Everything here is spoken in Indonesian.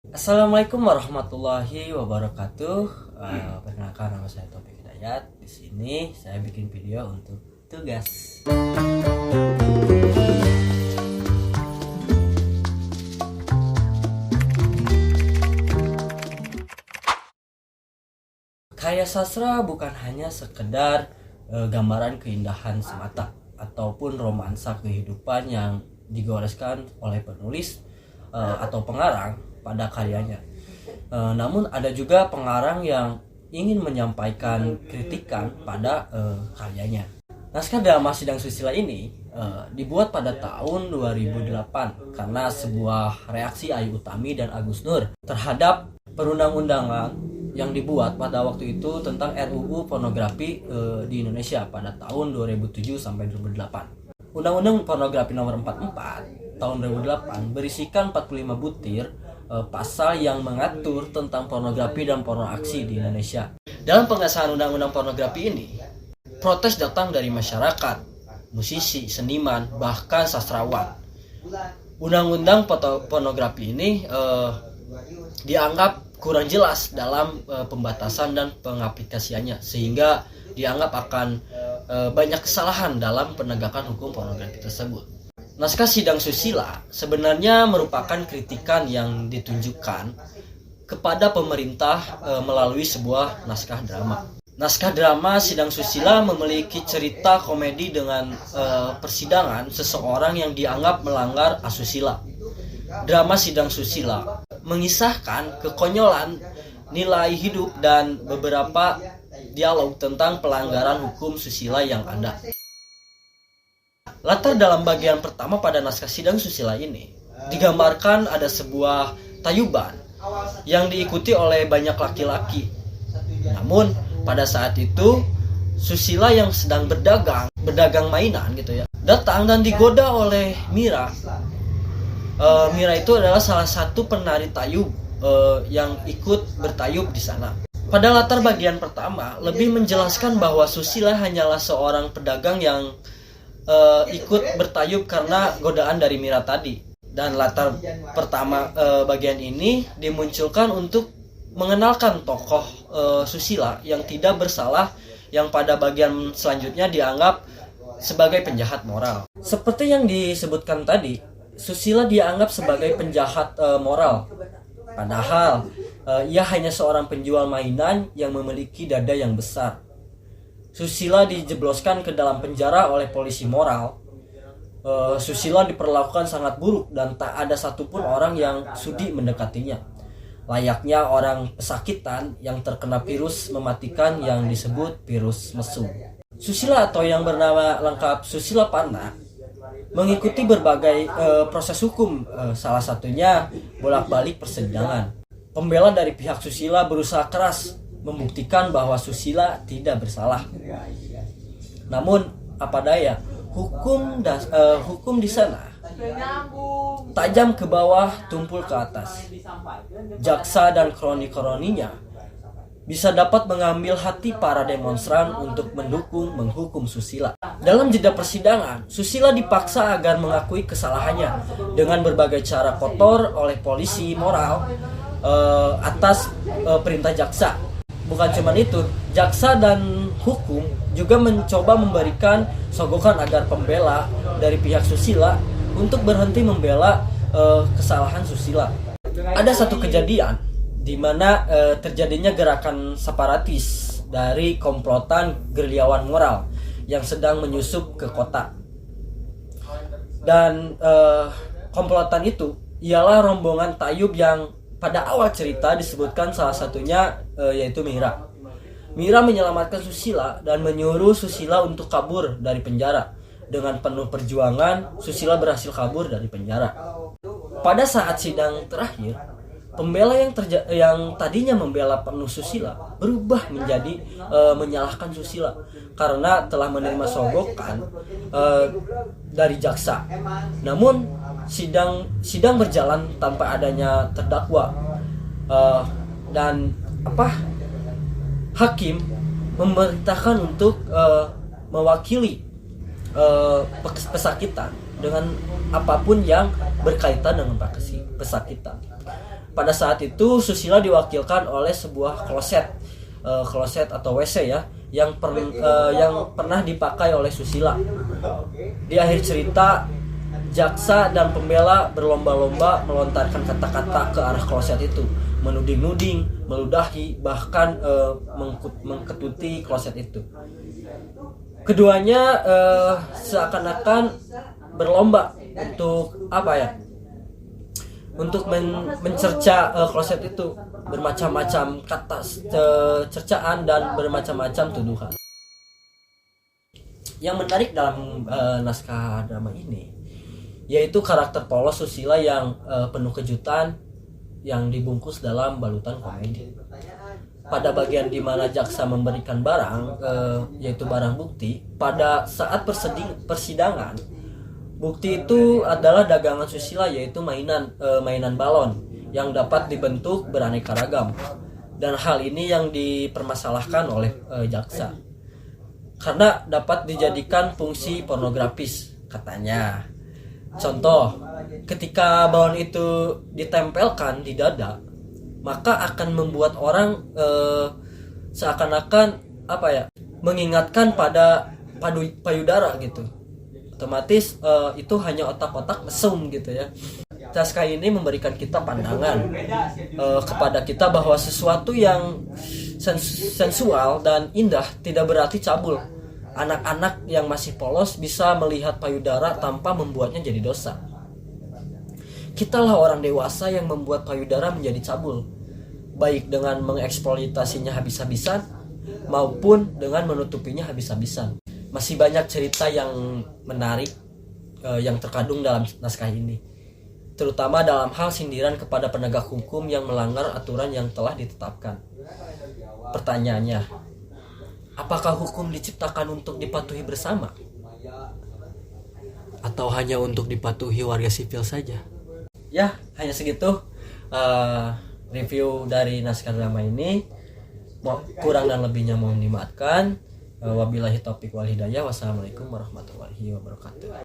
Assalamualaikum warahmatullahi wabarakatuh. Perkenalkan, nama saya Taufik Hidayat. Di sini saya bikin video untuk tugas. Karya sastra bukan hanya sekedar gambaran keindahan semata ataupun romansa kehidupan yang digoreskan oleh penulis atau pengarang pada karyanya. Namun ada juga pengarang yang ingin menyampaikan kritikan pada karyanya. Naskah drama Sidang Susila ini dibuat pada tahun 2008 karena sebuah reaksi Ayu Utami dan Agus Nur terhadap perundang-undangan yang dibuat pada waktu itu tentang RUU pornografi di Indonesia pada tahun 2007 sampai 2008. Undang-Undang Pornografi Nomor 44 tahun 2008 berisikan 45 butir pasal yang mengatur tentang pornografi dan porno aksi di Indonesia. Dalam pengesahan undang-undang pornografi ini, protes datang dari masyarakat, musisi, seniman, bahkan sastrawan. Undang-undang pornografi ini dianggap kurang jelas dalam pembatasan dan pengaplikasiannya, sehingga dianggap akan banyak kesalahan dalam penegakan hukum pornografi tersebut. Naskah Sidang Susila sebenarnya merupakan kritikan yang ditunjukkan kepada pemerintah melalui sebuah naskah drama. Naskah drama Sidang Susila memiliki cerita komedi dengan persidangan seseorang yang dianggap melanggar asusila. Drama Sidang Susila mengisahkan kekonyolan nilai hidup dan beberapa dialog tentang pelanggaran hukum susila yang ada. Latar dalam bagian pertama pada naskah Sidang Susila ini digambarkan ada sebuah tayuban yang diikuti oleh banyak laki-laki. Namun pada saat itu Susila yang sedang berdagang mainan gitu ya, datang dan digoda oleh Mira. Mira itu adalah salah satu penari tayub yang ikut bertayub di sana. Pada latar bagian pertama lebih menjelaskan bahwa Susila hanyalah seorang pedagang yang ikut bertayub karena godaan dari Mira tadi. Dan latar pertama bagian ini dimunculkan untuk mengenalkan tokoh Susila yang tidak bersalah, yang pada bagian selanjutnya dianggap sebagai penjahat moral. Seperti yang disebutkan tadi, Susila dianggap sebagai penjahat moral. Padahal ia hanya seorang penjual mainan yang memiliki dada yang besar. Susila dijebloskan ke dalam penjara oleh polisi moral. Susila diperlakukan sangat buruk dan tak ada satupun orang yang sudi mendekatinya. Layaknya orang pesakitan yang terkena virus mematikan yang disebut virus mesum. Susila atau yang bernama lengkap Susila Panna mengikuti berbagai proses hukum, salah satunya bolak-balik persidangan. Pembela dari pihak Susila berusaha keras membuktikan bahwa Susila tidak bersalah. Namun apa daya, hukum di sana tajam ke bawah, tumpul ke atas. Jaksa dan kroni-kroninya bisa dapat mengambil hati para demonstran untuk menghukum Susila. Dalam jeda persidangan, Susila dipaksa agar mengakui kesalahannya dengan berbagai cara kotor oleh polisi moral atas perintah jaksa. Bukan cuma itu, jaksa dan hukum juga mencoba memberikan sogokan agar pembela dari pihak Susila untuk berhenti membela kesalahan Susila. Ada satu kejadian di mana terjadinya gerakan separatis dari komplotan gerilyawan moral yang sedang menyusup ke kota. Dan komplotan itu ialah rombongan tayub yang pada awal cerita disebutkan salah satunya yaitu Mira. Mira menyelamatkan Susila dan menyuruh Susila untuk kabur dari penjara. Dengan penuh perjuangan, Susila berhasil kabur dari penjara. Pada saat sidang terakhir, pembela yang tadinya membela penuh Susila berubah menjadi menyalahkan Susila karena telah menerima sogokan dari jaksa. Namun sidang berjalan tanpa adanya terdakwa, dan hakim memerintahkan untuk mewakili pesakitan dengan apapun yang berkaitan dengan pesakitan. pada saat itu Susila diwakilkan oleh sebuah kloset atau WC ya yang pernah dipakai oleh Susila. Di akhir cerita, jaksa dan pembela berlomba-lomba melontarkan kata-kata ke arah kloset itu, menuding-nuding, meludahi, bahkan mengketuti kloset itu. Keduanya seakan-akan berlomba untuk untuk mencerca kloset itu, bermacam-macam kata cercaan dan bermacam-macam tuduhan. Yang menarik dalam naskah drama ini yaitu karakter polos Susila yang penuh kejutan yang dibungkus dalam balutan komedi. Pada bagian di mana jaksa memberikan barang, yaitu barang bukti, pada saat persidangan, bukti itu adalah dagangan Susila, yaitu mainan balon yang dapat dibentuk beraneka ragam. Dan hal ini yang dipermasalahkan oleh jaksa karena dapat dijadikan fungsi pornografis katanya. Contoh, ketika balon itu ditempelkan di dada, maka akan membuat orang seakan-akan mengingatkan pada payudara gitu. Otomatis itu hanya otak-otak mesum gitu ya. Naskah ini memberikan kita pandangan kepada kita bahwa sesuatu yang sensual dan indah tidak berarti cabul. Anak-anak yang masih polos bisa melihat payudara tanpa membuatnya jadi dosa. Kitalah orang dewasa yang membuat payudara menjadi cabul, baik dengan mengeksploitasinya habis-habisan maupun dengan menutupinya habis-habisan. Masih banyak cerita yang menarik yang terkandung dalam naskah ini, terutama dalam hal sindiran kepada penegak hukum yang melanggar aturan yang telah ditetapkan. Pertanyaannya, apakah hukum diciptakan untuk dipatuhi bersama? Atau hanya untuk dipatuhi warga sipil saja? Ya, hanya segitu review dari naskah drama ini. Kurang dan lebihnya mohon dimaafkan. Wabillahi taufiq wal hidayah. Wassalamualaikum warahmatullahi wabarakatuh.